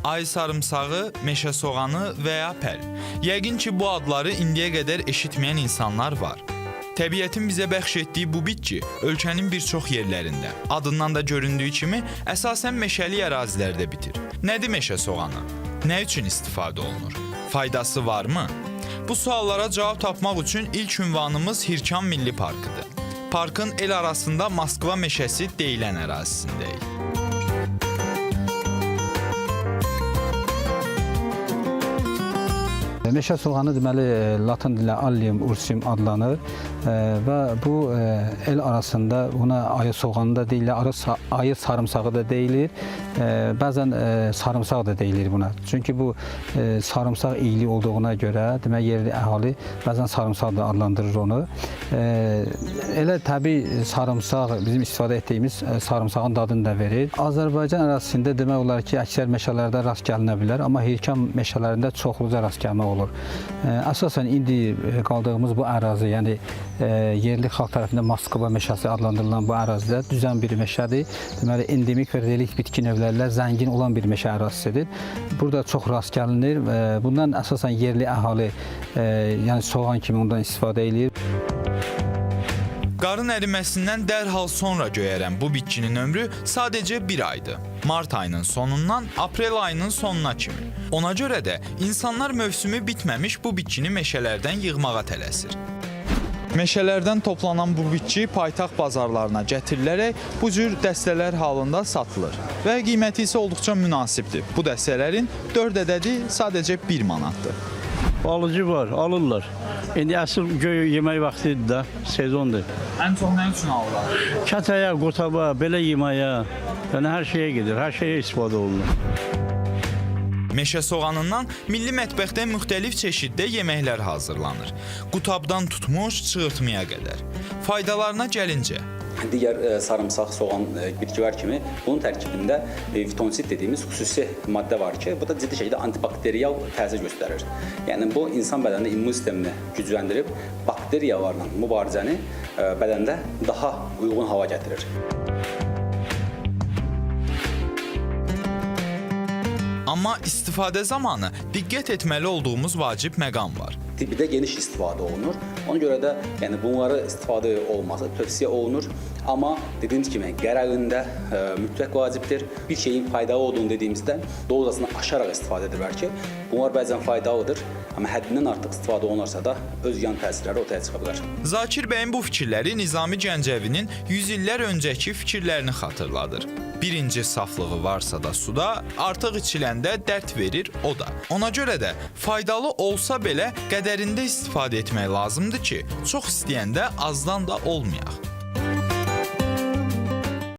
Ay sarımsağı, meşə soğanı və ya pəl. Yəqin ki, bu adları indiyə qədər eşitməyən insanlar var. Təbiətin bizə bəxş etdiyi bu bitki ölkənin bir çox yerlərində, adından da göründüyü kimi, əsasən meşəlik ərazilərdə bitir. Nədir meşə soğanı? Nə üçün istifadə olunur? Faydası varmı? Bu suallara cavab tapmaq üçün ilk ünvanımız Hirkan Milli Parkıdır. Parkın el arasında Moskva meşəsi deyilən ərazisindəyik. Meşə soğanı deməli latın dillə Allium ursium adlanır və bu el arasında buna ayı soğanı da deyilir, ayı sarımsağı da deyilir, bəzən sarımsaq da deyilir buna. Çünki bu sarımsaq iyili olduğuna görə demək yerli əhali bəzən sarımsaq da adlandırır onu. Elə təbii sarımsaq bizim istifadə etdiyimiz sarımsağın dadını da verir. Azərbaycan ərazisində demək olar ki, əksər meşələrdə rast gəlinə bilər, amma Hirkan meşələrində çoxluca rast gəlmək olur. Əsasən indi qaldığımız bu ərazi, yəni yerli xalq tərəfindən Moskva meşəsi adlandırılan bu ərazidə düzən bir meşədir. Deməli, endemik və relikt bitki növlərlə zəngin olan bir meşə ərazisidir. Burada çox rast gəlinir. Bundan əsasən yerli əhali, yəni soğan kimi ondan istifadə edir. Qarın əriməsindən dərhal sonra göyərən bu bitkinin ömrü sadəcə bir aydır. Mart ayının sonundan aprel ayının sonuna kimi. Ona görə də insanlar mövsümü bitməmiş bu bitkini meşələrdən yığmağa tələsir. Meşələrdən toplanan bu bitki paytaxt bazarlarına gətirilərək bu cür dəstələr halında satılır və qiyməti isə olduqca münasibdir. Bu dəstələrin 4 ədədi sadəcə 1 manatdır. Alıcı var, alırlar. İndi əsl göy yemək vaxtıdır da, sezondur. Ən çox nə üçün alırlar? Kətəyə, qotaba, belə yeməyə, yəni hər şeyə gedir, hər şeyə istifadə olunur. Meşə soğanından milli mətbəxdə müxtəlif çeşiddə yeməklər hazırlanır. Qutabdan tutmuş çığırtmaya qədər. Faydalarına gəlincə, digər sarımsaq, soğan bitkilər kimi bunun tərkibində fitonsid dediyimiz xüsusi maddə var ki, bu da ciddi şəkildə antibakteriyal təsir göstərir. Yəni bu insan bədənində immun sistemini gücləndirib bakteriyalarla mübarizəni bədəndə daha uyğun hala gətirir. Amma istifadə zamanı diqqət etməli olduğumuz vacib məqam var. Tibbidə geniş istifadə olunur. Ona görə də yəni bunları istifadə olması tövsiyə olunur. Amma dediyimiz kimi qərarında mütləq vacibdir. Bir şeyin faydalı olduğunu dediyimizdə dozasını aşaraq istifadə edirlər ki, bunlar bəzən faydalıdır, amma həddindən artıq istifadə olunarsa da öz yan təsirləri ortaya çıxa bilər. Zakir bəyin bu fikirləri Nizami Gəncəvinin 100 illər öncəki fikirlərini xatırladır. Birinci saflığı varsa da suda, artıq içiləndə dərd verir o da. Ona görə də faydalı olsa belə qədərində istifadə etmək lazımdır ki, çox istəyəndə azdan da olmayaq.